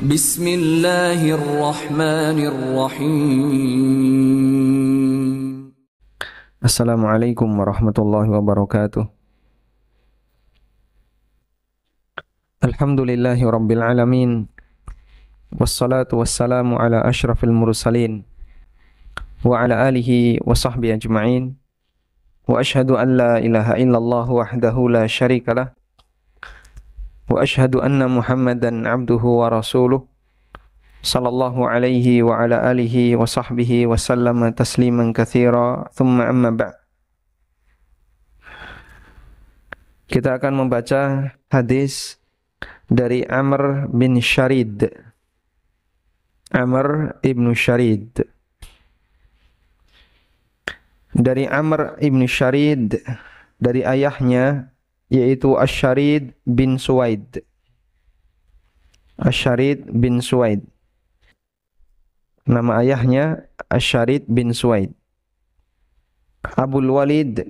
Bismillahirrahmanirrahim. Assalamualaikum warahmatullahi wabarakatuh. Alhamdulillahi rabbil alamin. Wassalatu wassalamu ala ashrafil mursalin wa ala alihi wa sahbihi ajma'in. Wa ashhadu an la ilaha illallah wahdahu la syarikalah. Wa ashhadu anna Muhammadan abduhu wa rasuluh. Sallallahu alaihi wa ala alihi wa sahbihi wa sallama tasliman katsira. Thumma amma ba'd. Kita akan membaca hadis dari Amr bin Syarid. Amr ibn Syarid. Dari Amr ibn Syarid, dari ayahnya, yaitu Asy-Syarid bin Suwaid. Asy-Syarid bin Suwaid. Nama ayahnya Asy-Syarid bin Suwaid. Abul Walid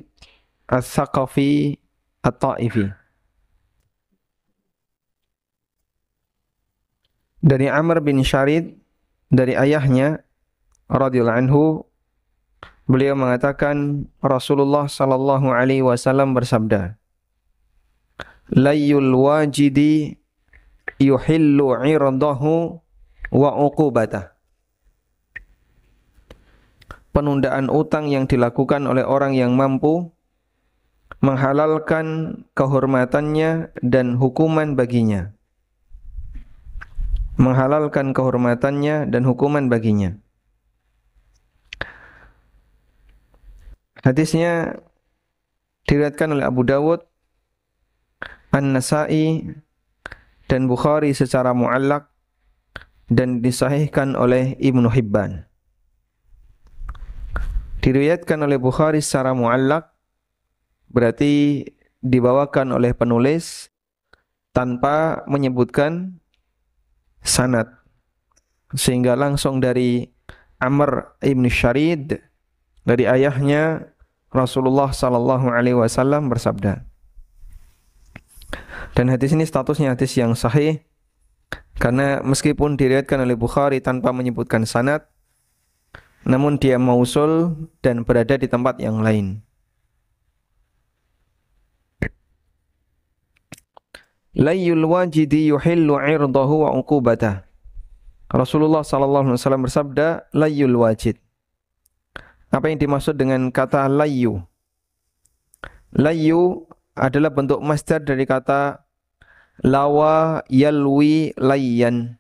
Ats-Tsaqafi At-Taifi. Dari Amr bin Syarid, dari ayahnya radhiyallahu anhu, beliau mengatakan Rasulullah sallallahu alaihi wasallam bersabda, "Layyul wajidi yuhillu 'irdahu wa 'uqubatah." Penundaan utang yang dilakukan oleh orang yang mampu menghalalkan kehormatannya dan hukuman baginya. Menghalalkan kehormatannya dan hukuman baginya. Hadisnya diriwayatkan oleh Abu Dawud, An-Nasa'i, dan Bukhari secara mu'allaq, dan disahihkan oleh Ibnu Hibban. Diriwayatkan oleh Bukhari secara mu'allaq berarti dibawakan oleh penulis tanpa menyebutkan sanad, sehingga langsung dari Amr ibn Syarid, dari ayahnya Rasulullah sallallahu alaihi wasallam bersabda. Dan hadis ini statusnya hadis yang sahih karena meskipun diriwayatkan oleh Bukhari tanpa menyebutkan sanad, namun dia mausul dan berada di tempat yang lain. Layyul wajidi yuhillu 'irdahu wa 'uqubatah. Rasulullah sallallahu alaihi wasallam bersabda, layyul wajid. Apa yang dimaksud dengan kata layyu? Layyu adalah bentuk masdar dari kata lawa yalwi layyan,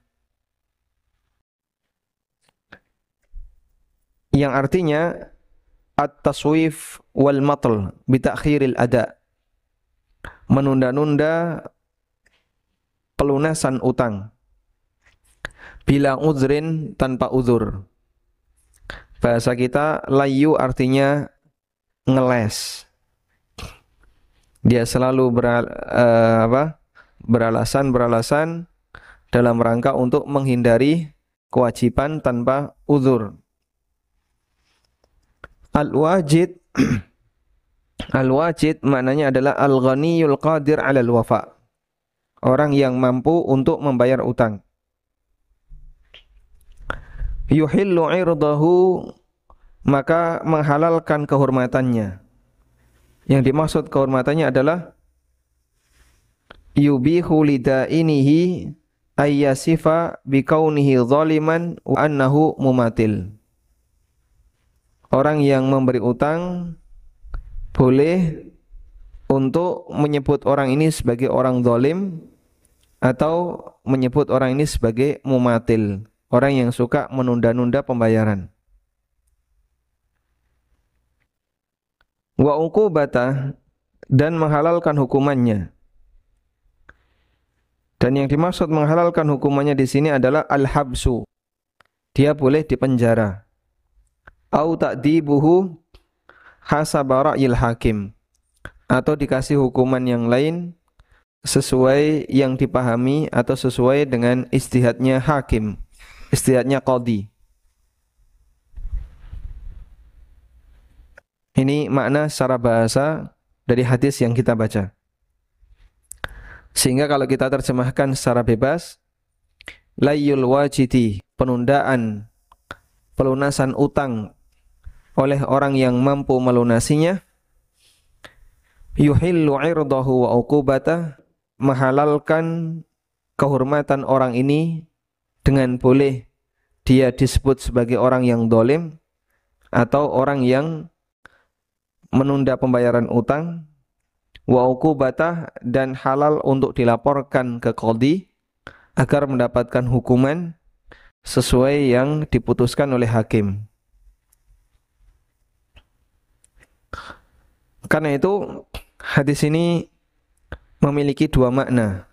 yang artinya at-taswif wal matl bi ta'khiril ada, menunda-nunda pelunasan utang bila uzrin, tanpa uzur. Bahasa kita layyu artinya ngeles. Dia selalu beralasan dalam rangka untuk menghindari kewajiban tanpa uzur. Al-wajid Al-wajid maknanya adalah al-ghaniyul qadir 'alal wafa. Orang yang mampu untuk membayar utang. Yuhillu 'irdahu, maka menghalalkan kehormatannya. Yang dimaksud kehormatannya adalah yubihu lidainihi ayyasifa bikaunihi zaliman wa annahu mumatil. Orang yang memberi utang boleh untuk menyebut orang ini sebagai orang zalim atau menyebut orang ini sebagai mumatil, orang yang suka menunda-nunda pembayaran. Wa uqubata, dan menghalalkan hukumannya. Dan yang dimaksud menghalalkan hukumannya di sini adalah al-habsu. Dia boleh dipenjara. Au ta'dibuhu hasaba ra'yil hakim, atau dikasih hukuman yang lain sesuai yang dipahami atau sesuai dengan ijtihadnya hakim, ijtihadnya qadhi. Ini makna secara bahasa dari hadis yang kita baca. Sehingga kalau kita terjemahkan secara bebas, layul wajidi, penundaan pelunasan utang oleh orang yang mampu melunasinya, yuhillu irdahu wa uqubata, menghalalkan kehormatan orang ini dengan boleh dia disebut sebagai orang yang dolim atau orang yang menunda pembayaran utang, wa uqubata, dan halal untuk dilaporkan ke qadhi agar mendapatkan hukuman sesuai yang diputuskan oleh hakim. Karena itu hadis ini memiliki dua makna.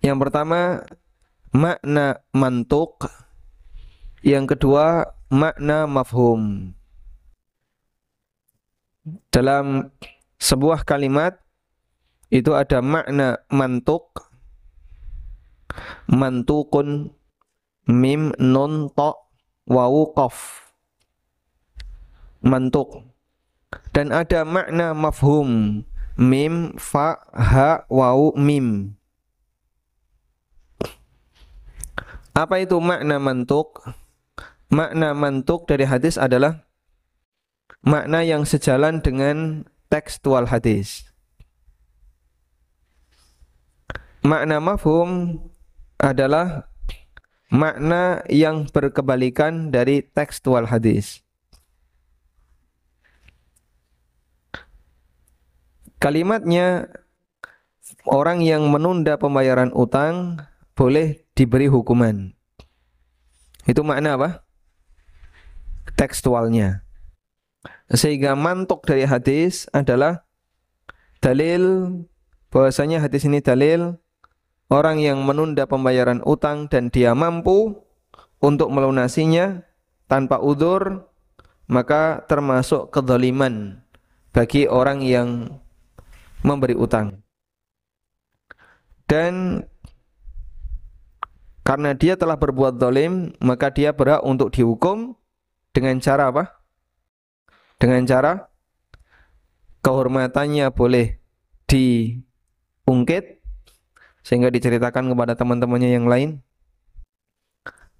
Yang pertama makna mantuk, yang kedua makna mafhum. Dalam sebuah kalimat itu ada makna mantuk, mantukun, mim, nun, ta, wawu, qaf, mantuk. Dan ada makna mafhum, mim, fa, ha, wawu, mim. Apa itu makna mantuk? Makna mantuk dari hadis adalah makna yang sejalan dengan tekstual hadis. Makna mafhum adalah makna yang berkebalikan dari tekstual hadis. Kalimatnya, orang yang menunda pembayaran utang boleh diberi hukuman. Itu makna apa? Tekstualnya. Sehingga mantuk dari hadis adalah dalil bahwasanya hadis ini dalil orang yang menunda pembayaran utang dan dia mampu untuk melunasinya tanpa udzur, maka termasuk kezaliman bagi orang yang memberi utang. Dan karena dia telah berbuat zalim, maka dia berhak untuk dihukum dengan cara apa? Dengan cara kehormatannya boleh diungkit sehingga diceritakan kepada teman-temannya yang lain,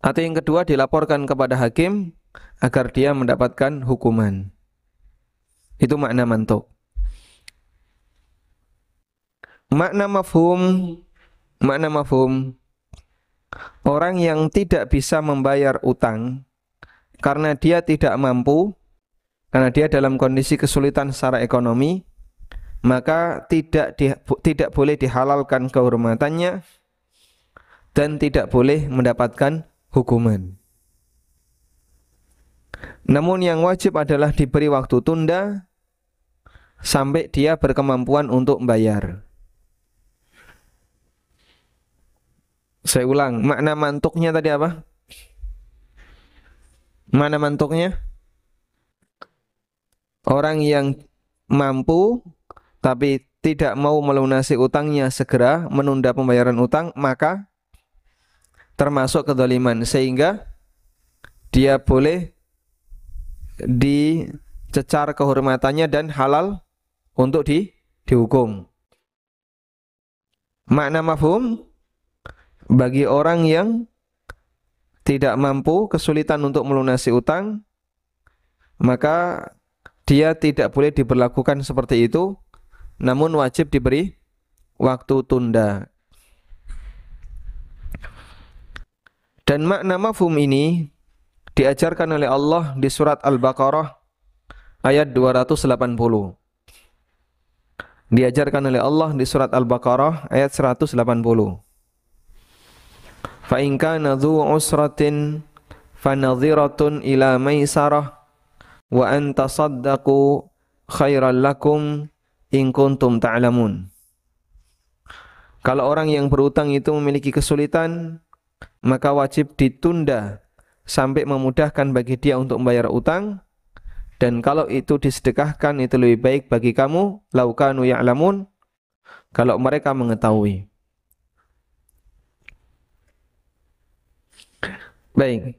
atau yang kedua dilaporkan kepada hakim agar dia mendapatkan hukuman. Itu makna mantuk. Makna mafhum, orang yang tidak bisa membayar utang karena dia tidak mampu, karena dia dalam kondisi kesulitan secara ekonomi, maka tidak boleh dihalalkan kehormatannya dan tidak boleh mendapatkan hukuman. Namun yang wajib adalah diberi waktu tunda sampai dia berkemampuan untuk membayar. Saya ulang, makna mantuknya tadi apa? Mana mantuknya? Orang yang mampu tapi tidak mau melunasi utangnya segera, menunda pembayaran utang, maka termasuk kezaliman, sehingga dia boleh dicecar kehormatannya dan halal untuk dihukum. Makna mafhum, bagi orang yang tidak mampu, kesulitan untuk melunasi utang, maka dia tidak boleh diberlakukan seperti itu, namun wajib diberi waktu tunda. Dan makna mafhum ini diajarkan oleh Allah di surat Al-Baqarah ayat 280. Diajarkan oleh Allah di surat Al-Baqarah ayat 180. Fa in kana dzu usratin fanadhiratun ila maisarah wa an tasaddaqu khairal lakum in kuntum ta'lamun. Kalau orang yang berutang itu memiliki kesulitan, maka wajib ditunda sampai memudahkan bagi dia untuk membayar utang, dan kalau itu disedekahkan itu lebih baik bagi kamu, laukanu ya'lamun, kalau mereka mengetahui. Baik.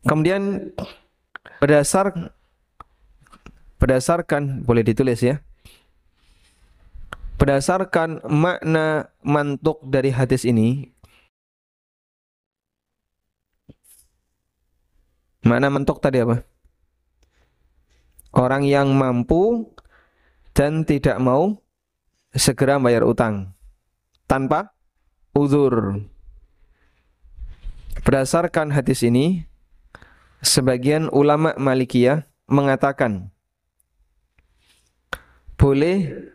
Kemudian berdasarkan boleh ditulis ya. Berdasarkan makna mantuk dari hadis ini, makna mantuk tadi apa? Orang yang mampu dan tidak mau segera bayar utang tanpa uzur. Berdasarkan hadis ini, sebagian ulama Malikiyah mengatakan boleh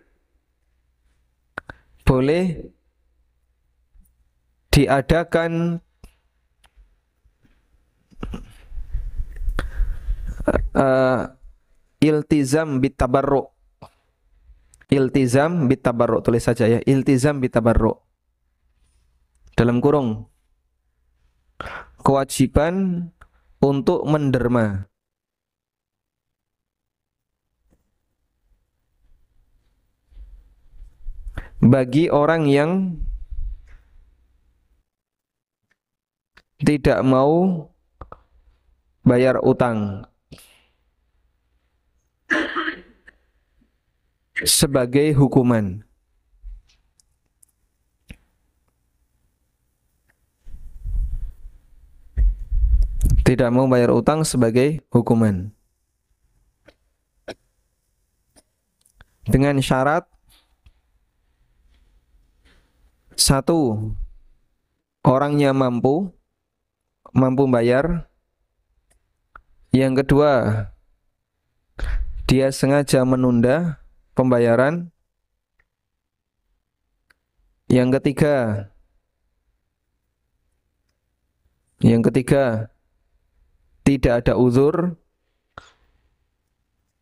diadakan iltizam bitabarru. Iltizam bitabarru, tulis saja ya, iltizam bitabarru. Dalam kurung, kewajiban untuk menderma. Bagi orang yang tidak mau bayar utang sebagai hukuman. Tidak mau bayar utang sebagai hukuman. Dengan syarat satu, orangnya mampu bayar. Yang kedua, dia sengaja menunda pembayaran. Yang ketiga, tidak ada uzur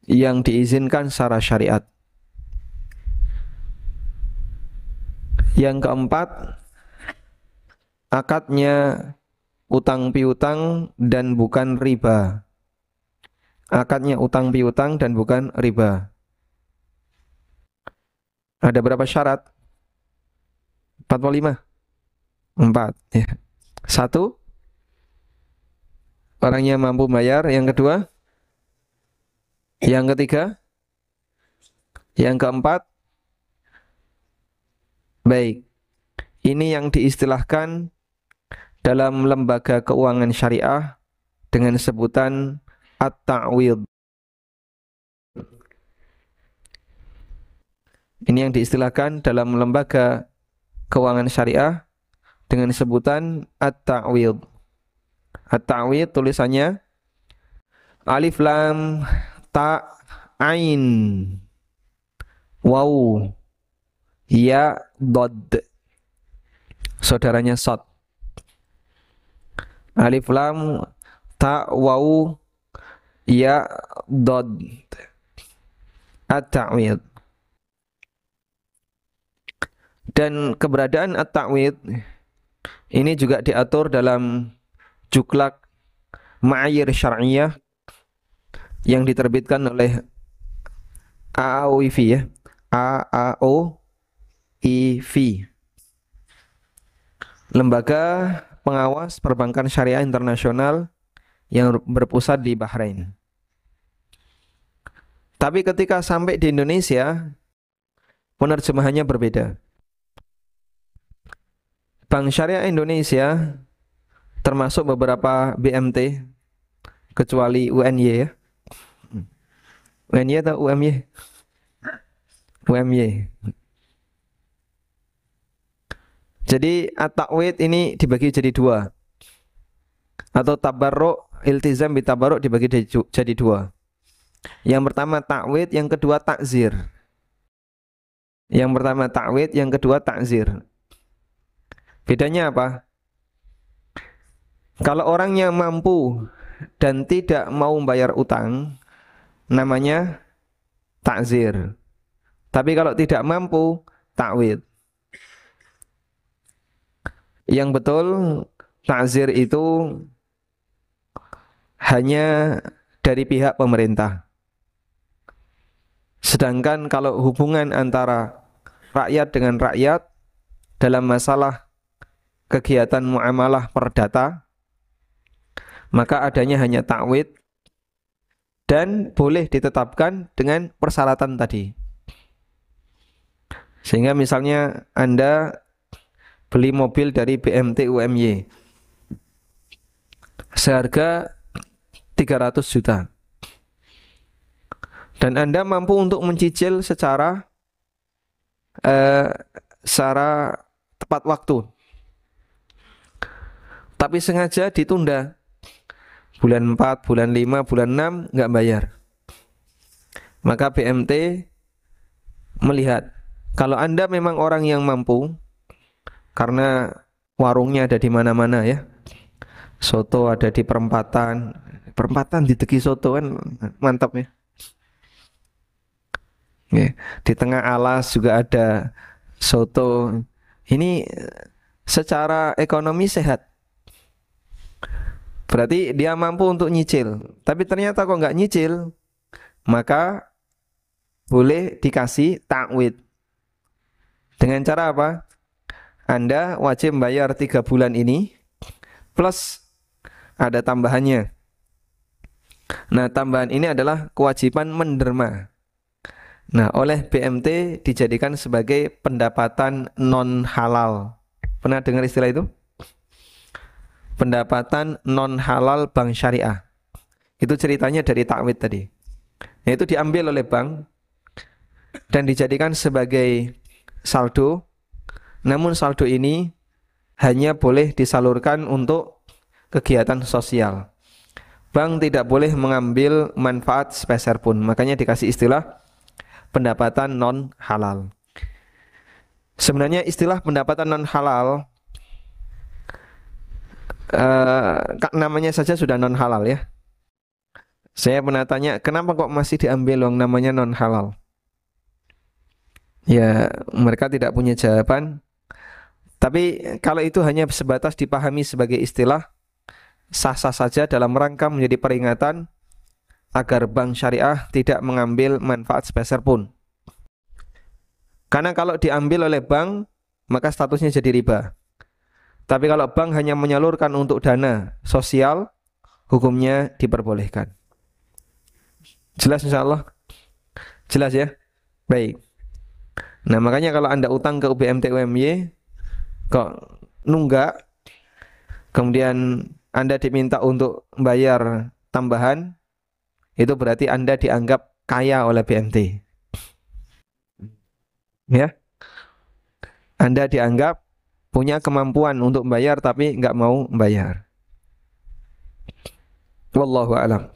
yang diizinkan secara syariat. Yang keempat, akadnya utang piutang dan bukan riba. Akadnya utang piutang dan bukan riba. Ada berapa syarat? 45? 4 ya. Satu, orangnya mampu bayar. Yang kedua, yang ketiga, yang keempat. Baik, ini yang diistilahkan dalam lembaga keuangan syariah dengan sebutan at-ta'wid. Ini yang diistilahkan dalam lembaga keuangan syariah dengan sebutan at-ta'wid. At-ta'wid tulisannya alif lam ta ain waw ya dod, saudaranya sod. Alif lam ta waw ya dod, at-ta'wid. Dan keberadaan at-ta'wid ini juga diatur dalam juklak ma'ayir syar'iyah yang diterbitkan oleh AAOIV ya, AAOIV, Lembaga Pengawas Perbankan Syariah Internasional yang berpusat di Bahrain. Tapi ketika sampai di Indonesia, penerjemahannya berbeda. Bank Syariah Indonesia termasuk beberapa BMT kecuali UNY ya. UNY atau UMY? UMY. Jadi at-ta'wid ini dibagi jadi dua. Atau tabarruk, iltizam bitabarruk dibagi jadi dua. Yang pertama ta'wid, yang kedua takzir. Yang pertama ta'wid, yang kedua takzir. Bedanya apa? Kalau orangnya mampu dan tidak mau membayar utang, namanya takzir. Tapi kalau tidak mampu, ta'wid. Yang betul, takzir itu hanya dari pihak pemerintah. Sedangkan kalau hubungan antara rakyat dengan rakyat dalam masalah kegiatan muamalah perdata, maka adanya hanya ta'wid dan boleh ditetapkan dengan persyaratan tadi. Sehingga misalnya Anda beli mobil dari BMT UMY seharga 300 juta. Dan Anda mampu untuk mencicil secara tepat waktu. Tapi sengaja ditunda. Bulan 4, bulan 5, bulan 6 nggak bayar. Maka BMT melihat, kalau Anda memang orang yang mampu, karena warungnya ada di mana-mana ya. Soto ada di perempatan. Perempatan di Tegi Soto kan mantap ya. Di tengah alas juga ada soto. Ini secara ekonomi sehat. Berarti dia mampu untuk nyicil. Tapi ternyata kok nggak nyicil, maka boleh dikasih takwid. Dengan cara apa? Anda wajib membayar 3 bulan ini plus ada tambahannya. Nah, tambahan ini adalah kewajiban menderma. Nah, oleh BMT dijadikan sebagai pendapatan non halal. Pernah dengar istilah itu? Pendapatan non halal bank syariah. Itu ceritanya dari takwid tadi. Nah, itu diambil oleh bank dan dijadikan sebagai saldo. Namun saldo ini hanya boleh disalurkan untuk kegiatan sosial. Bank tidak boleh mengambil manfaat sepeser pun. Makanya dikasih istilah pendapatan non halal. Sebenarnya istilah pendapatan non halal namanya saja sudah non halal ya. Saya pernah tanya, kenapa kok masih diambil yang namanya non halal? Ya, mereka tidak punya jawaban. Tapi kalau itu hanya sebatas dipahami sebagai istilah, sah-sah saja dalam rangka menjadi peringatan agar bank syariah tidak mengambil manfaat sepeser pun. Karena kalau diambil oleh bank, maka statusnya jadi riba. Tapi kalau bank hanya menyalurkan untuk dana sosial, hukumnya diperbolehkan. Jelas insyaallah? Jelas ya? Baik. Nah, makanya kalau Anda utang ke BMT UMY kok nunggak, kemudian Anda diminta untuk bayar tambahan, itu berarti Anda dianggap kaya oleh BMT. Ya. Anda dianggap punya kemampuan untuk membayar tapi nggak mau membayar. Wallahu a'lam.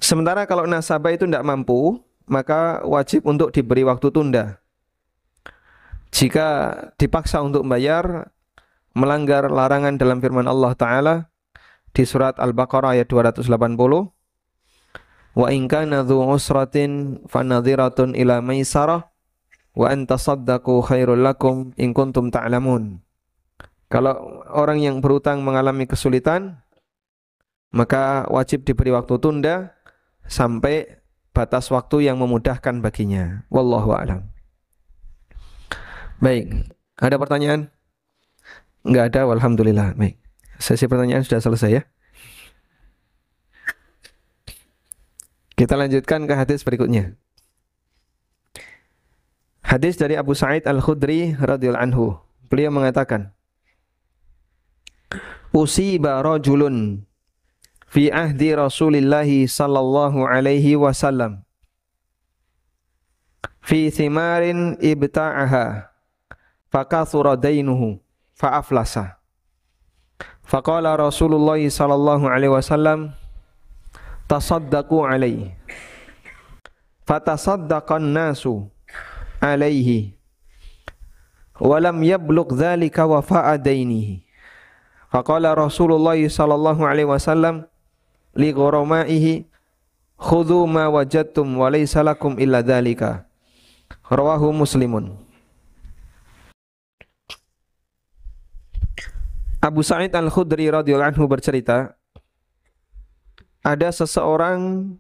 Sementara kalau nasabah itu tidak mampu, maka wajib untuk diberi waktu tunda. Jika dipaksa untuk membayar, melanggar larangan dalam firman Allah Ta'ala di surat Al-Baqarah ayat 280, wa in kana dzu usratin fanadhiratun ila maisarah wa an tasaddaqu khairul lakum in kuntum ta'lamun. Kalau orang yang berutang mengalami kesulitan, maka wajib diberi waktu tunda sampai batas waktu yang memudahkan baginya. Wallahu a'lam. Baik, ada pertanyaan? Enggak ada, alhamdulillah. Baik. Sesi pertanyaan sudah selesai ya. Kita lanjutkan ke hadis berikutnya. Hadis dari Abu Sa'id Al-Khudri radhiyallahu anhu. Beliau mengatakan, "Usiba rajulun fi ahdi Rasulillah sallallahu alaihi wasallam fi thimarin ibta'aha fakathura dainuhu fa'aflasa. Faqala Rasulullah sallallahu alaihi wasallam, tasaddaqu alaihi. Fatasaddaqan nasu alaihi walam yablugh dzalika wafa'a dainihi. Faqala Rasulullah sallallahu alaihi wasallam li ghuramaihi, khudhu ma wajadtum wa laysa lakum illa dzalika." Rawahu Muslimun. Abu Sa'id Al-Khudri radhiyallahu anhu bercerita, ada seseorang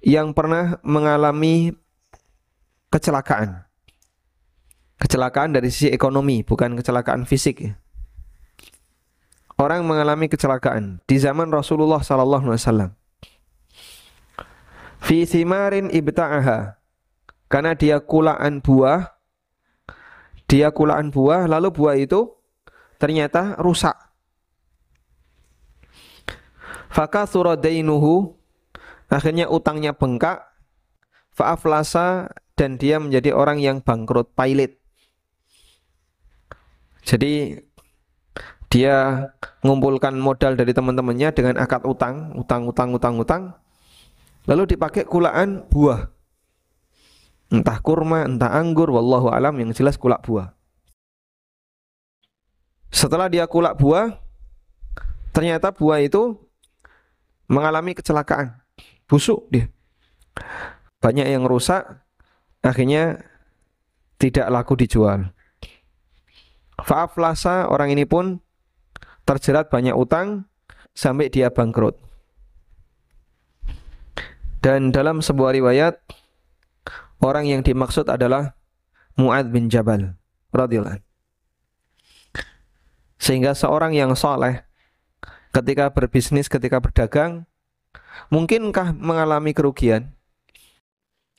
yang pernah mengalami kecelakaan. Kecelakaan dari sisi ekonomi, bukan kecelakaan fisik. Orang mengalami kecelakaan di zaman Rasulullah sallallahu alaihi wasallam. Fi thimarin ibta'aha, Karena dia kulaan buah, lalu buah itu ternyata rusak. Fakathura dainuhu, akhirnya utangnya bengkak. Fa'aflasa, dan dia menjadi orang yang bangkrut, pailit. Jadi dia mengumpulkan modal dari teman-temannya dengan akad utang, lalu dipakai kulaan buah. Entah kurma, entah anggur, wallahu alam, yang jelas kulak buah. Setelah dia kulak buah, ternyata buah itu mengalami kecelakaan, busuk dia. Banyak yang rusak, akhirnya tidak laku dijual. Fa'aflasa, orang ini pun terjerat banyak utang sampai dia bangkrut. Dan dalam sebuah riwayat, orang yang dimaksud adalah Mu'adz bin Jabal radhiyallahu anhu. Sehingga seorang yang soleh ketika berbisnis, ketika berdagang, mungkinkah mengalami kerugian?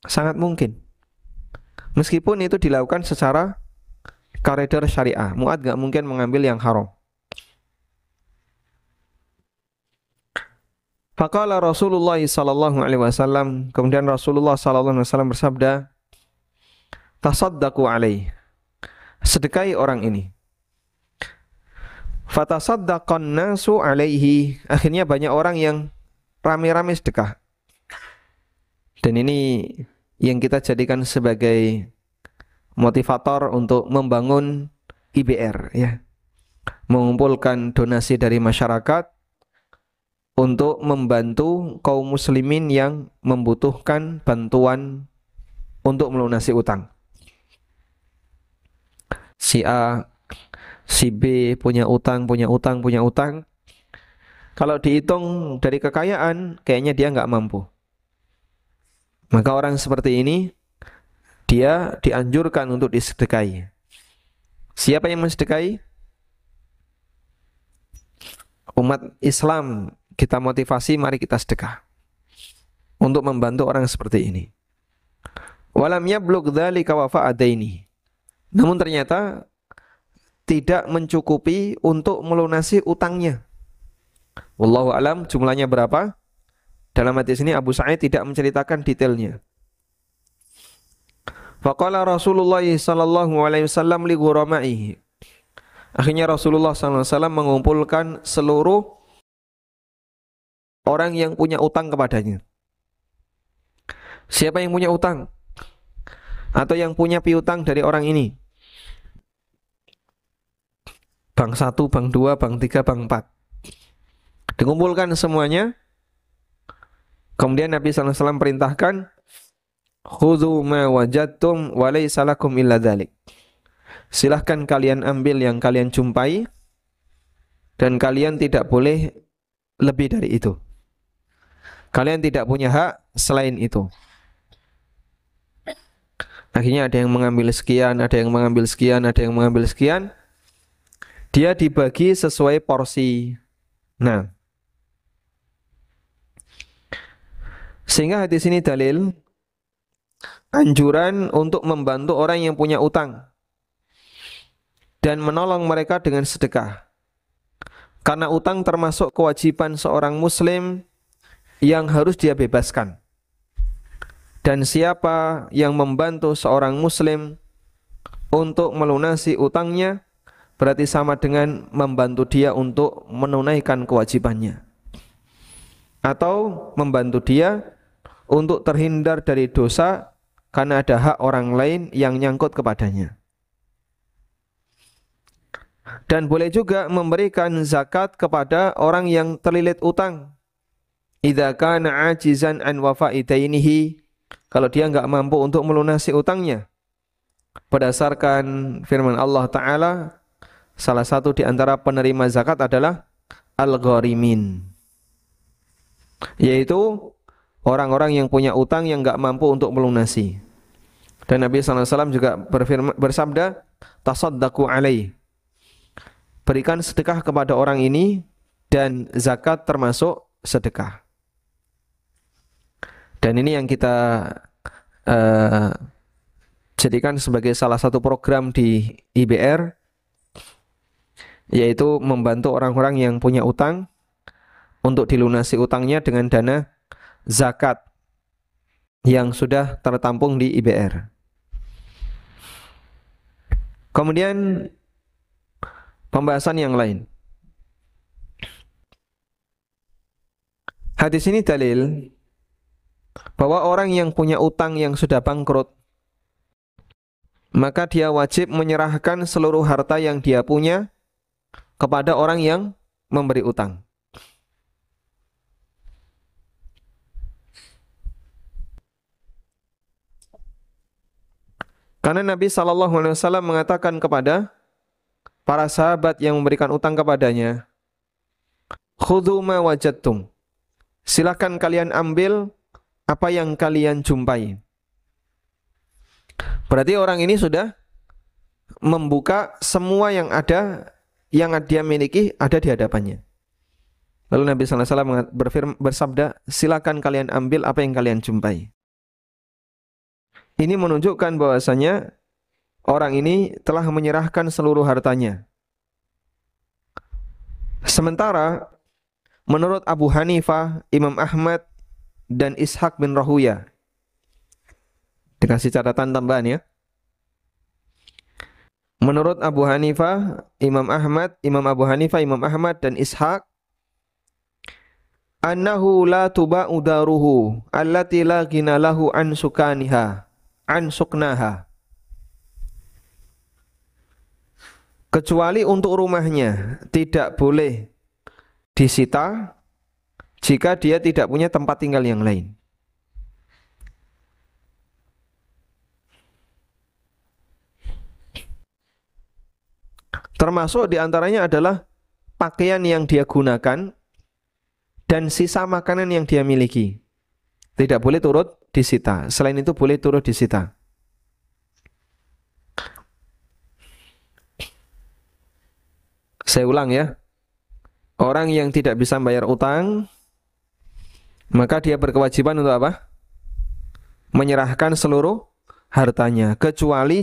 Sangat mungkin. Meskipun itu dilakukan secara koridor syariah, Mu'adz gak mungkin mengambil yang haram. Faqala Rasulullah sallallahu alaihi wasallam, kemudian Rasulullah sallallahu alaihi wasallam bersabda, tasaddaqu alaihi, sedekahi orang ini. Fatasaddaqan nasu alaihi, akhirnya banyak orang yang rame-rame sedekah. Dan ini yang kita jadikan sebagai motivator untuk membangun IBR, ya. Mengumpulkan donasi dari masyarakat untuk membantu kaum muslimin yang membutuhkan bantuan untuk melunasi utang. Si A, si B punya utang. Kalau dihitung dari kekayaan, kayaknya dia nggak mampu. Maka orang seperti ini, dia dianjurkan untuk disedekahi. Siapa yang mensedekahi? Umat Islam, kita motivasi, mari kita sedekah untuk membantu orang seperti ini. Walam yablugh dzalika wafa'adaini. Namun ternyata tidak mencukupi untuk melunasi utangnya. Wallahu alam jumlahnya berapa? Dalam hadis ini Abu Sa'id tidak menceritakan detailnya. Faqala Rasulullah sallallahu alaihi wasallam li ghuramaihi. Akhirnya Rasulullah sallallahu alaihi wasallam mengumpulkan seluruh orang yang punya utang kepadanya. Siapa yang punya utang? Atau yang punya piutang dari orang ini? Bank 1, bank 2, bank 3, bank 4. Dikumpulkan semuanya. Kemudian Nabi SAW perintahkan, khudhu ma wajadtum wa laysa lakum illa dzalik. Silahkan kalian ambil yang kalian jumpai dan kalian tidak boleh lebih dari itu. Kalian tidak punya hak selain itu. Akhirnya ada yang mengambil sekian, ada yang mengambil sekian, ada yang mengambil sekian. Dia dibagi sesuai porsi. Nah, sehingga hadis ini dalil anjuran untuk membantu orang yang punya utang dan menolong mereka dengan sedekah. Karena utang termasuk kewajiban seorang muslim yang harus dia bebaskan. Dan siapa yang membantu seorang muslim untuk melunasi utangnya, berarti sama dengan membantu dia untuk menunaikan kewajibannya. Atau membantu dia untuk terhindar dari dosa karena ada hak orang lain yang nyangkut kepadanya. Dan boleh juga memberikan zakat kepada orang yang terlilit utang. Idza kana ajizan an wafa'i dainihi, kalau dia enggak mampu untuk melunasi utangnya. Berdasarkan firman Allah Ta'ala, salah satu di antara penerima zakat adalah al-gharimin, yaitu orang-orang yang punya utang yang enggak mampu untuk melunasi. Dan Nabi SAW juga bersabda, tasaddaqu alaih, berikan sedekah kepada orang ini, dan zakat termasuk sedekah. Dan ini yang kita jadikan sebagai salah satu program di IBR, yaitu membantu orang-orang yang punya utang untuk dilunasi utangnya dengan dana zakat yang sudah tertampung di IBR. Kemudian pembahasan yang lain. Hadis ini dalil bahwa orang yang punya utang yang sudah bangkrut, maka dia wajib menyerahkan seluruh harta yang dia punya kepada orang yang memberi utang. Karena Nabi SAW mengatakan kepada para sahabat yang memberikan utang kepadanya, khudhu ma wajadtum, silakan kalian ambil apa yang kalian jumpai. Berarti orang ini sudah membuka semua yang ada, yang dia miliki ada di hadapannya. Lalu Nabi SAW bersabda, silakan kalian ambil apa yang kalian jumpai. Ini menunjukkan bahwasanya orang ini telah menyerahkan seluruh hartanya. Sementara menurut Abu Hanifah, Imam Ahmad, dan Ishaq bin Rahuya, dikasih catatan tambahan ya. Menurut Abu Hanifah, Imam Abu Hanifah, Imam Ahmad, dan Ishaq, annahu la tuba'u daruhu allati la ghina lahu an sukaniha an suknaha, kecuali untuk rumahnya tidak boleh disita jika dia tidak punya tempat tinggal yang lain. Termasuk diantaranya adalah pakaian yang dia gunakan dan sisa makanan yang dia miliki. Tidak boleh turut disita. Selain itu boleh turut disita. Saya ulang ya. Orang yang tidak bisa membayar utang, maka dia berkewajiban untuk apa? Menyerahkan seluruh hartanya, kecuali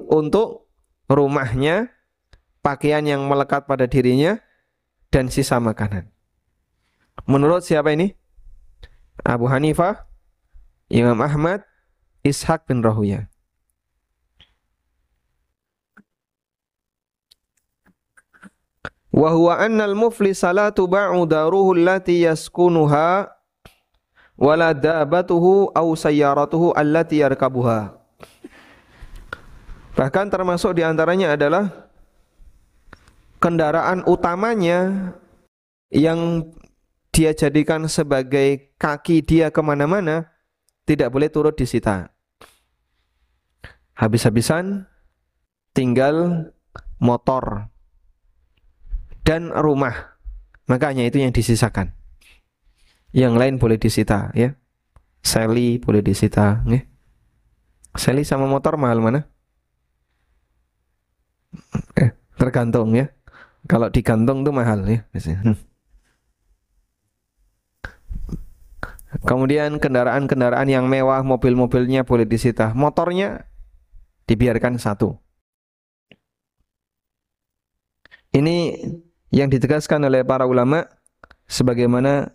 untuk rumahnya, pakaian yang melekat pada dirinya, dan sisa makanan. Menurut siapa ini? Abu Hanifah, Imam Ahmad, Ishaq bin Rahuya. Wa huwa annal muflisa la tuba'u daruhu allati yaskunuha wala dabatuhu aw sayyaratuhu allati yarkabuha. Bahkan termasuk diantaranya adalah kendaraan utamanya yang dia jadikan sebagai kaki dia kemana-mana tidak boleh turut disita. Habis-habisan tinggal motor dan rumah, makanya itu yang disisakan. Yang lain boleh disita ya. Seli boleh disita ya. Seli sama motor mahal mana? Tergantung ya. Kalau digantung tuh mahal ya. Kemudian kendaraan-kendaraan yang mewah, mobil-mobilnya boleh disita. Motornya dibiarkan satu. Ini yang ditegaskan oleh para ulama sebagaimana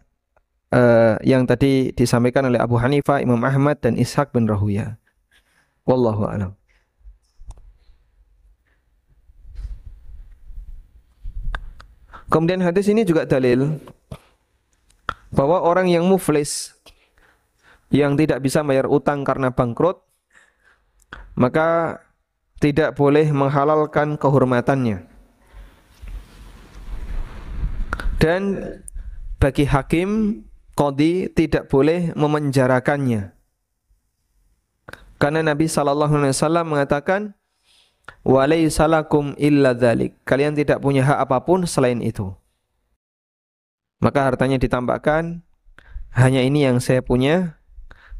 yang tadi disampaikan oleh Abu Hanifah, Imam Ahmad, dan Ishaq bin Rahuya. Wallahu a'lam. Kemudian hadis ini juga dalil bahwa orang yang muflis, yang tidak bisa bayar utang karena bangkrut, maka tidak boleh menghalalkan kehormatannya. Dan bagi hakim, qadhi tidak boleh memenjarakannya. Karena Nabi SAW mengatakan, walaysa lakum illa dzalik. Kalian tidak punya hak apapun selain itu. Maka hartanya ditambahkan, hanya ini yang saya punya.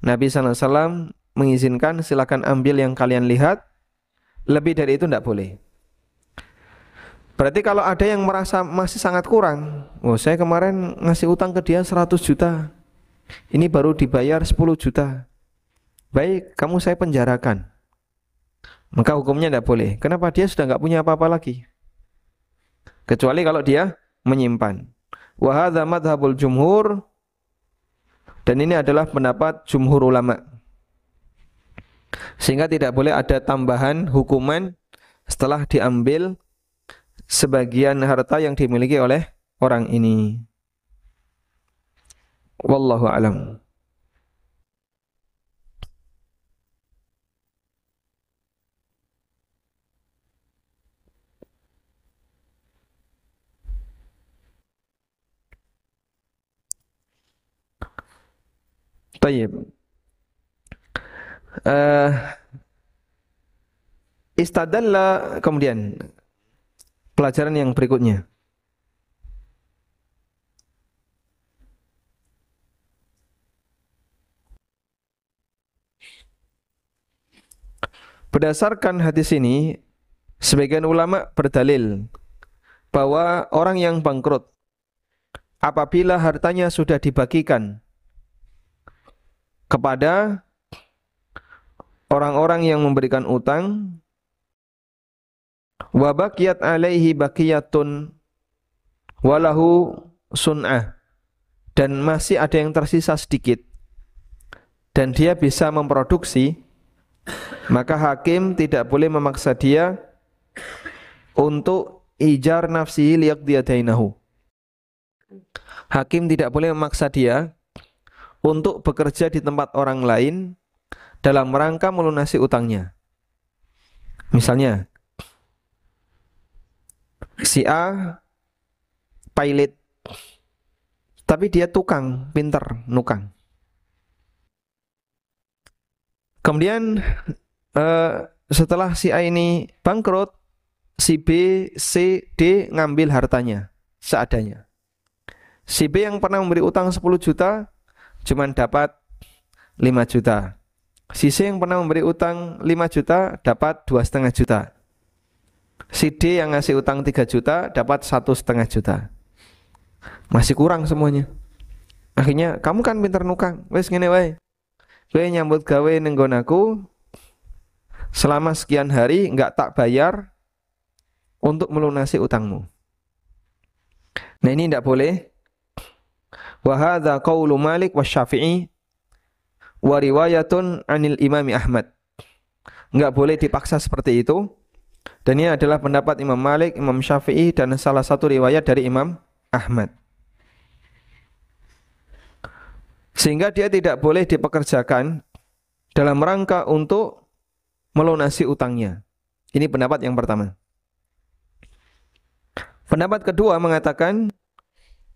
Nabi SAW mengizinkan, silakan ambil yang kalian lihat. Lebih dari itu tidak boleh. Berarti kalau ada yang merasa masih sangat kurang, oh saya kemarin ngasih utang ke dia 100 juta, Ini baru dibayar 10 juta. Baik, kamu saya penjarakan. Maka hukumnya tidak boleh. Kenapa? Dia sudah nggak punya apa-apa lagi. Kecuali kalau dia menyimpan. Wa hadza madhabul jumhur, dan ini adalah pendapat jumhur ulama. Sehingga tidak boleh ada tambahan hukuman setelah diambil sebagian harta yang dimiliki oleh orang ini. Wallahu alam. Tayyib. Istadalla, kemudian pelajaran yang berikutnya. Berdasarkan hadis ini, sebagian ulama berdalil bahwa orang yang bangkrut apabila hartanya sudah dibagikan kepada orang-orang yang memberikan utang, wa baqiyat alaihi baqiyatun walahu sun'ah, dan masih ada yang tersisa sedikit dan dia bisa memproduksi, maka hakim tidak boleh memaksa dia untuk ijar nafsihi liyaqdiyadainahu. Hakim tidak boleh memaksa dia untuk bekerja di tempat orang lain dalam rangka melunasi utangnya. Misalnya, si A pilot, tapi dia tukang, pinter, nukang. Kemudian setelah si A ini bangkrut, si B, C, D ngambil hartanya seadanya. Si B yang pernah memberi utang 10 juta cuman dapat 5 juta. Si C yang pernah memberi utang 5 juta dapat 2,5 juta. Si D yang ngasih utang 3 juta dapat 1,5 juta. Masih kurang semuanya. Akhirnya, kamu kan pinter nukang, wes ngene wae. Kowe nyambut gawe ning nggon aku selama sekian hari enggak tak bayar untuk melunasi utangmu. Nah, ini tidak boleh. Wa hadza qaulu Malik wa Syafi'i wa riwayatun 'anil Imam Ahmad. Enggak boleh dipaksa seperti itu. Dan ini adalah pendapat Imam Malik, Imam Syafi'i, dan salah satu riwayat dari Imam Ahmad. Sehingga dia tidak boleh dipekerjakan dalam rangka untuk melunasi utangnya. Ini pendapat yang pertama. Pendapat kedua mengatakan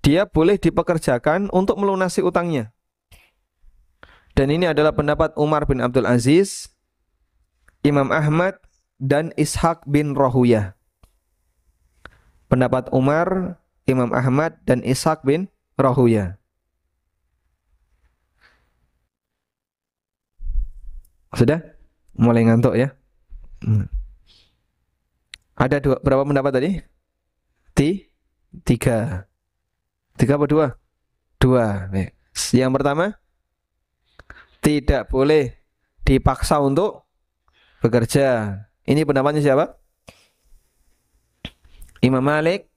dia boleh dipekerjakan untuk melunasi utangnya. Dan ini adalah pendapat Umar bin Abdul Aziz, Imam Ahmad, dan Ishaq bin Rahuyah. Pendapat Umar, Imam Ahmad, dan Ishaq bin Rahuyah. Sudah? Mulai ngantuk ya? Ada berapa pendapat tadi? Tiga. Tiga apa dua? Dua. Yang pertama, tidak boleh dipaksa untuk bekerja. Ini pendapatnya siapa? Imam Malik,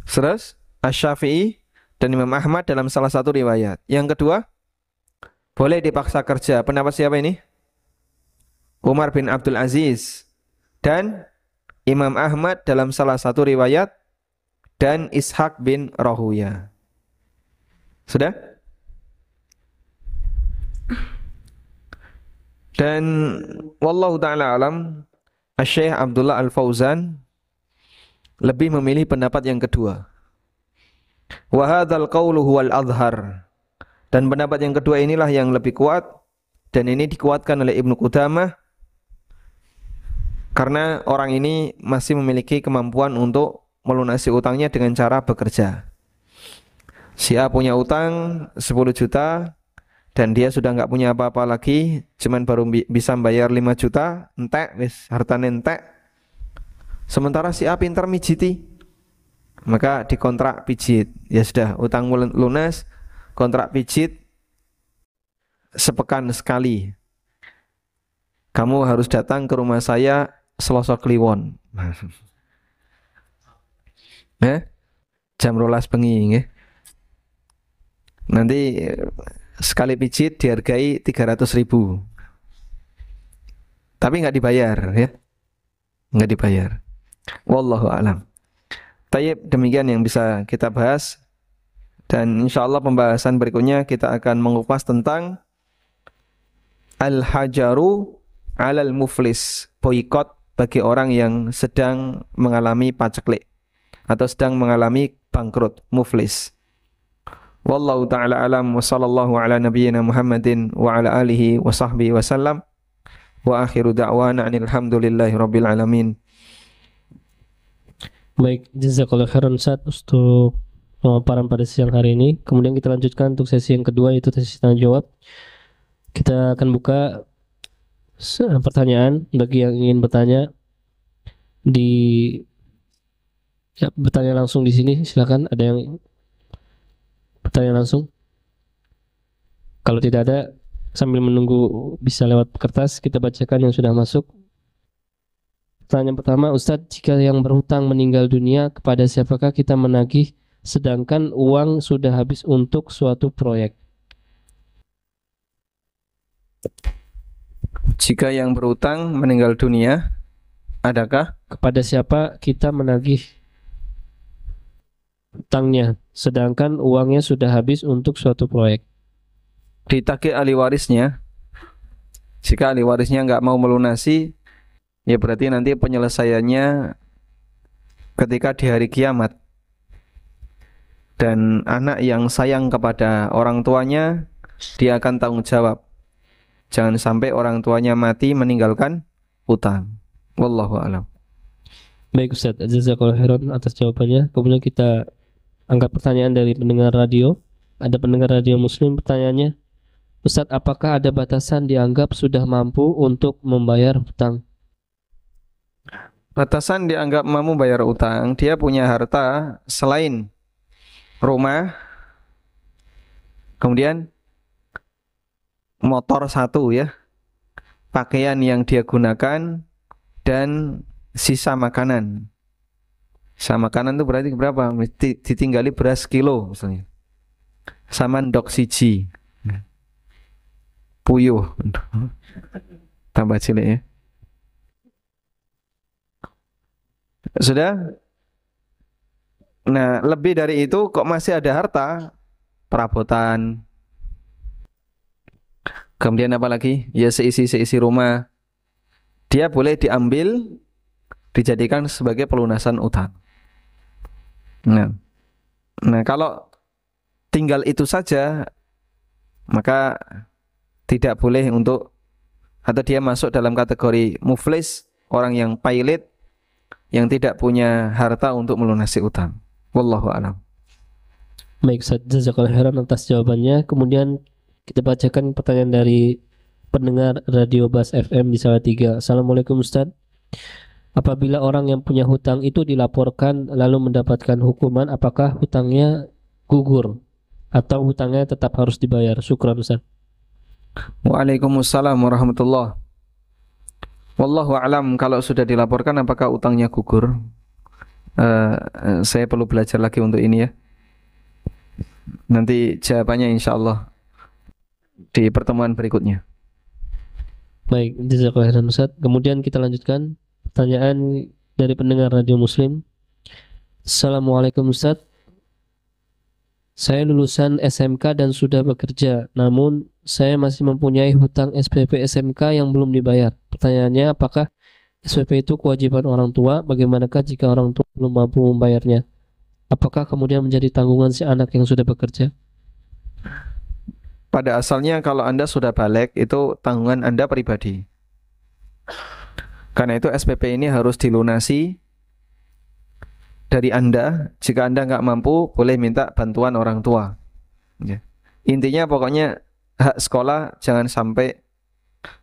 terus Asy-Syafi'i, dan Imam Ahmad dalam salah satu riwayat. Yang kedua, boleh dipaksa kerja. Pendapat siapa ini? Umar bin Abdul Aziz dan Imam Ahmad dalam salah satu riwayat, dan Ishaq bin Rahuyah. Sudah? Dan wallahu ta'ala alam, Syekh Abdullah Al-Fauzan lebih memilih pendapat yang kedua. Wa hadzal qaulu huwal adhhar. Dan pendapat yang kedua inilah yang lebih kuat, dan ini dikuatkan oleh Ibnu Qudamah karena orang ini masih memiliki kemampuan untuk melunasi utangnya dengan cara bekerja. Si A punya utang 10 juta dan dia sudah nggak punya apa-apa lagi, cuman baru bisa bayar 5 juta, entek wis hartane entek. Sementara si A pintar mijiti, maka dikontrak pijit. Ya sudah, utang lunas, kontrak pijit sepekan sekali. Kamu harus datang ke rumah saya Selasa Kliwon. Jam 12 bengi nggih. Nanti sekali pijit dihargai 300.000. Tapi nggak dibayar ya. Nggak dibayar. Wallahu a'lam. Tayyib, demikian yang bisa kita bahas. Dan insya Allah pembahasan berikutnya kita akan mengupas tentang al-hajaru alal muflis, boikot bagi orang yang sedang mengalami paceklik atau sedang mengalami bangkrut, muflis. Wallahu ta'ala alam wa sallallahu ala nabiyyina Muhammadin wa ala alihi wa sahbihi wa sallam wa akhiru da'wana alhamdulillahi rabbil alamin. Baik, jazakallahu khairan Ustaz untuk pemaparan pada siang hari ini. Kemudian kita lanjutkan untuk sesi yang kedua, yaitu sesi tanya jawab. Kita akan buka pertanyaan bagi yang ingin bertanya bertanya langsung di sini. Silakan, ada yang bertanya langsung. Kalau tidak ada, sambil menunggu bisa lewat kertas, kita bacakan yang sudah masuk. Pertanyaan pertama, Ustadz, jika yang berhutang meninggal dunia, kepada siapakah kita menagih sedangkan uang sudah habis untuk suatu proyek? Jika yang berhutang meninggal dunia, adakah? Kepada siapa kita menagih hutangnya sedangkan uangnya sudah habis untuk suatu proyek? Ditagih ahli warisnya. Jika ahli warisnya nggak mau melunasi, ya berarti nanti penyelesaiannya ketika di hari kiamat. Dan anak yang sayang kepada orang tuanya, dia akan tanggung jawab. Jangan sampai orang tuanya mati meninggalkan hutang. Wallahu a'lam. Baik Ustaz, jazakallahu khairan atas jawabannya. Kemudian kita angkat pertanyaan dari pendengar radio. Ada pendengar radio Muslim, pertanyaannya, Ustaz, apakah ada batasan dianggap sudah mampu untuk membayar hutang? Batasan dianggap mampu bayar utang, dia punya harta selain rumah, kemudian motor satu ya, pakaian yang dia gunakan, dan sisa makanan. Sisa makanan itu berarti berapa? Ditinggali beras kilo misalnya, sama ndok siji, puyuh, tambah cilik ya. Sudah? Nah, lebih dari itu kok masih ada harta, perabotan, kemudian apa lagi? Ya seisi rumah. Dia boleh diambil, dijadikan sebagai pelunasan utang. Nah, kalau tinggal itu saja, maka tidak boleh untuk, atau dia masuk dalam kategori muflis, orang yang pailit, yang tidak punya harta untuk melunasi utang. Wallahu a'lam. Baik Ustaz, jazakallahu khairan atas jawabannya. Kemudian kita bacakan pertanyaan dari pendengar Radio Bas FM di Salatiga. Assalamualaikum Ustaz. Apabila orang yang punya hutang itu dilaporkan lalu mendapatkan hukuman, apakah hutangnya gugur atau hutangnya tetap harus dibayar? Syukran Ustaz. Waalaikumsalam warahmatullah. Wallahu a'lam, kalau sudah dilaporkan apakah utangnya gugur? Saya perlu belajar lagi untuk ini ya. Nanti jawabannya insya Allah di pertemuan berikutnya. Baik, jazakallahu khairan Ustaz. Kemudian kita lanjutkan pertanyaan dari pendengar Radio Muslim. Assalamualaikum Ustaz. Saya lulusan SMK dan sudah bekerja, namun saya masih mempunyai hutang SPP SMK yang belum dibayar. Pertanyaannya, apakah SPP itu kewajiban orang tua? Bagaimanakah jika orang tua belum mampu membayarnya? Apakah kemudian menjadi tanggungan si anak yang sudah bekerja? Pada asalnya kalau Anda sudah balik, itu tanggungan Anda pribadi. Karena itu SPP ini harus dilunasi dari Anda. Jika Anda nggak mampu, boleh minta bantuan orang tua. Ya. Intinya pokoknya hak sekolah jangan sampai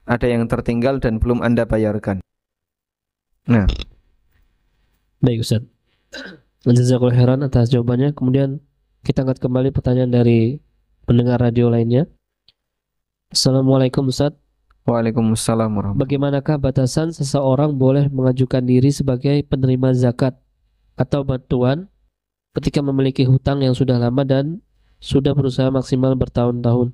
ada yang tertinggal dan belum Anda bayarkan. Nah, baik Ustaz, jazakallahu khairan atas jawabannya. Kemudian kita angkat kembali pertanyaan dari pendengar radio lainnya. Assalamualaikum Ustaz. Waalaikumsalam warahmatullahi. Bagaimanakah batasan seseorang boleh mengajukan diri sebagai penerima zakat atau bantuan ketika memiliki hutang yang sudah lama dan sudah berusaha maksimal bertahun-tahun?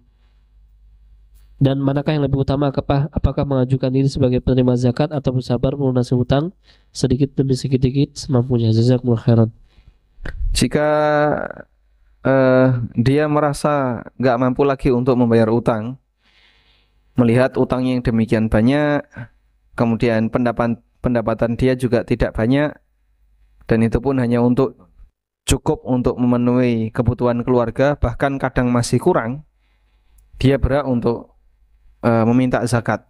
Dan manakah yang lebih utama, apakah mengajukan diri sebagai penerima zakat atau bersabar melunasi hutang sedikit demi sedikit semampunya? Jazakumullah khairan. Jika dia merasa nggak mampu lagi untuk membayar utang, melihat utang yang demikian banyak, kemudian pendapatan dia juga tidak banyak, dan itu pun hanya cukup untuk memenuhi kebutuhan keluarga, bahkan kadang masih kurang, dia berhak untuk meminta zakat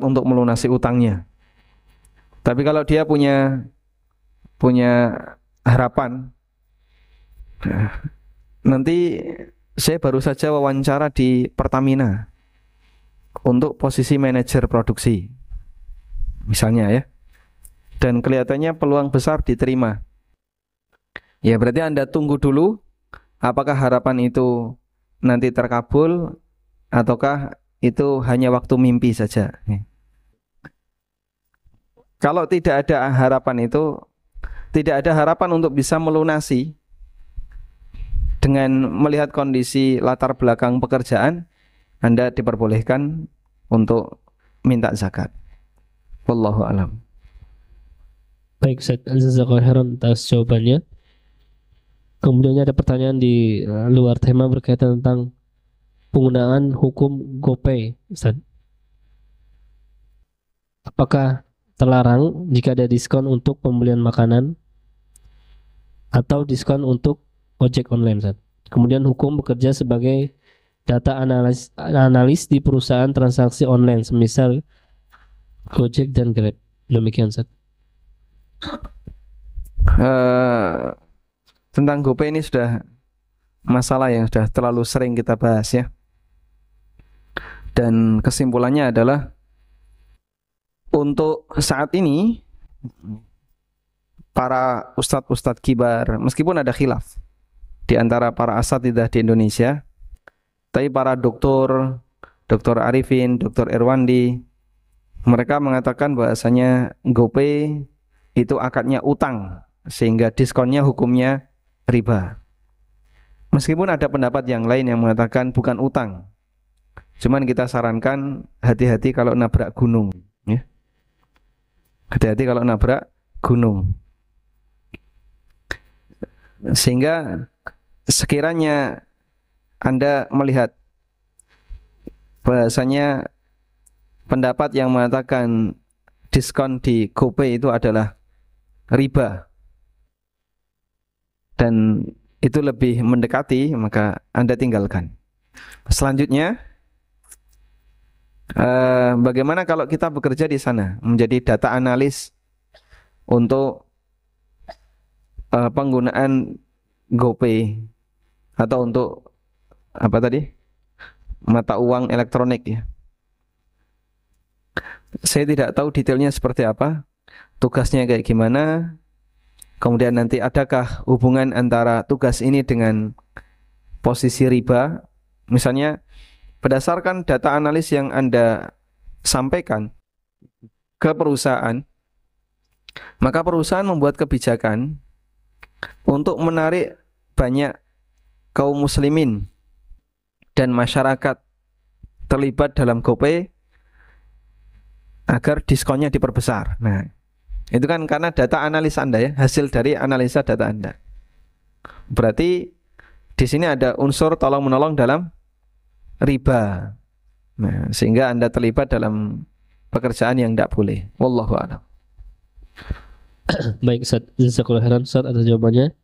untuk melunasi utangnya. Tapi kalau dia punya harapan, nanti saya baru saja wawancara di Pertamina untuk posisi manajer produksi, misalnya ya, dan kelihatannya peluang besar diterima. Ya berarti Anda tunggu dulu, apakah harapan itu nanti terkabul ataukah itu hanya waktu mimpi saja. Kalau tidak ada harapan itu, tidak ada harapan untuk bisa melunasi dengan melihat kondisi latar belakang pekerjaan, Anda diperbolehkan untuk minta zakat. Wallahu alam. Baik, Ustaz. Jazakallahu khairan atas jawabannya. Kemudian ada pertanyaan di luar tema berkaitan tentang penggunaan hukum GoPay, Ustaz. Apakah terlarang jika ada diskon untuk pembelian makanan atau diskon untuk ojek online, Ustaz? Kemudian hukum bekerja sebagai data analis di perusahaan transaksi online, semisal Gojek dan Grab. Demikian, Ustaz. Tentang GoPay ini sudah masalah yang sudah terlalu sering kita bahas ya. Dan kesimpulannya adalah untuk saat ini para ustadz-ustadz kibar, meskipun ada khilaf di antara para asatidzah di Indonesia, tapi para doktor, Dr. Arifin, Dr. Irwandi, mereka mengatakan bahasanya GoPay itu akadnya utang, sehingga diskonnya hukumnya riba. Meskipun ada pendapat yang lain yang mengatakan bukan utang, cuman kita sarankan hati-hati kalau nabrak gunung, ya. Hati-hati kalau nabrak gunung. Sehingga sekiranya Anda melihat bahasanya pendapat yang mengatakan diskon di GoPay itu adalah riba dan itu lebih mendekati, maka Anda tinggalkan. Selanjutnya, bagaimana kalau kita bekerja di sana menjadi data analis untuk penggunaan GoPay atau untuk apa tadi, mata uang elektronik ya. Saya tidak tahu detailnya seperti apa, tugasnya kayak gimana, kemudian nanti adakah hubungan antara tugas ini dengan posisi riba. Misalnya berdasarkan data analis yang Anda sampaikan ke perusahaan, maka perusahaan membuat kebijakan untuk menarik banyak kaum muslimin dan masyarakat terlibat dalam GoPay agar diskonnya diperbesar. Nah, itu kan karena data analis Anda ya, hasil dari analisa data Anda. Berarti di sini ada unsur tolong-menolong dalam riba. Nah, sehingga Anda terlibat dalam pekerjaan yang tidak boleh. Wallahu a'lam. Baik, Ustaz. Jazakallahu khairan, Ustaz, atas jawabannya.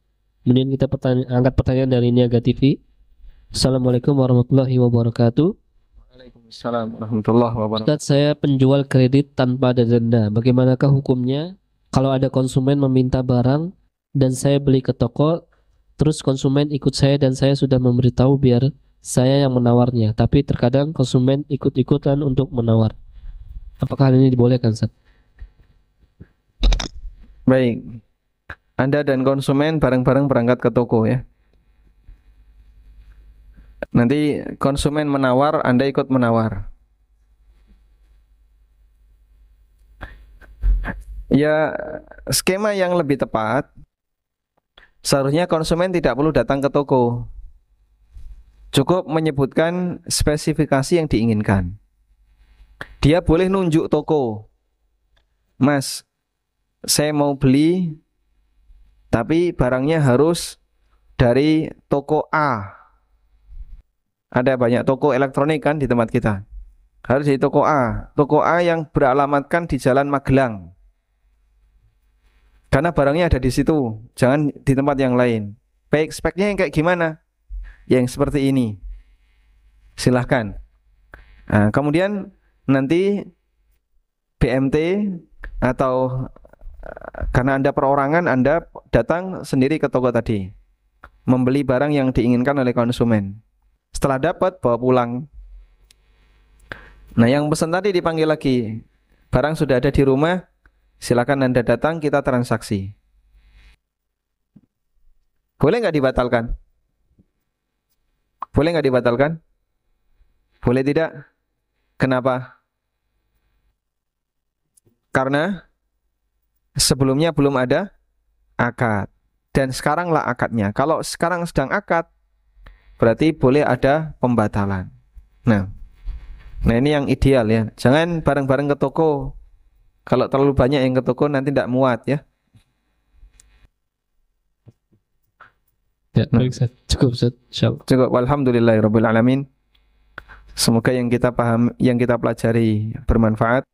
Kemudian kita angkat pertanyaan dari Niaga TV. Assalamualaikum warahmatullahi wabarakatuh. Waalaikumsalam warahmatullahi wabarakatuh. Ustaz, saya penjual kredit tanpa ada denda. Bagaimanakah hukumnya kalau ada konsumen meminta barang dan saya beli ke toko, terus konsumen ikut saya dan saya sudah memberitahu biar saya yang menawarnya, tapi terkadang konsumen ikut-ikutan untuk menawar. Apakah hal ini dibolehkan, Ustaz? Baik, Anda dan konsumen bareng-bareng berangkat ke toko ya. Nanti konsumen menawar, Anda ikut menawar. Ya, skema yang lebih tepat, seharusnya konsumen tidak perlu datang ke toko. Cukup menyebutkan spesifikasi yang diinginkan. Dia boleh nunjuk toko. Mas, saya mau beli, tapi barangnya harus dari toko A. Ada banyak toko elektronik kan di tempat kita. Harus di toko A. Toko A yang beralamatkan di Jalan Magelang. Karena barangnya ada di situ, jangan di tempat yang lain. Baik, speknya yang kayak gimana? Yang seperti ini. Silahkan. Nah, kemudian nanti BMT atau karena Anda perorangan, Anda datang sendiri ke toko tadi, membeli barang yang diinginkan oleh konsumen. Setelah dapat, bawa pulang. Nah, yang pesan tadi dipanggil lagi. Barang sudah ada di rumah, silakan Anda datang, kita transaksi. Boleh nggak dibatalkan? Boleh nggak dibatalkan? Boleh tidak? Kenapa? Karena sebelumnya belum ada akad. Dan sekaranglah akadnya. Kalau sekarang sedang akad, berarti boleh ada pembatalan. Nah, ini yang ideal ya. Jangan bareng-bareng ke toko. Kalau terlalu banyak yang ke toko nanti tidak muat ya. Ya, baik Ustaz. Cukup Ustaz. Insyaallah. Cukup. Alhamdulillahirabbil alamin. Semoga yang kita paham, yang kita pelajari bermanfaat.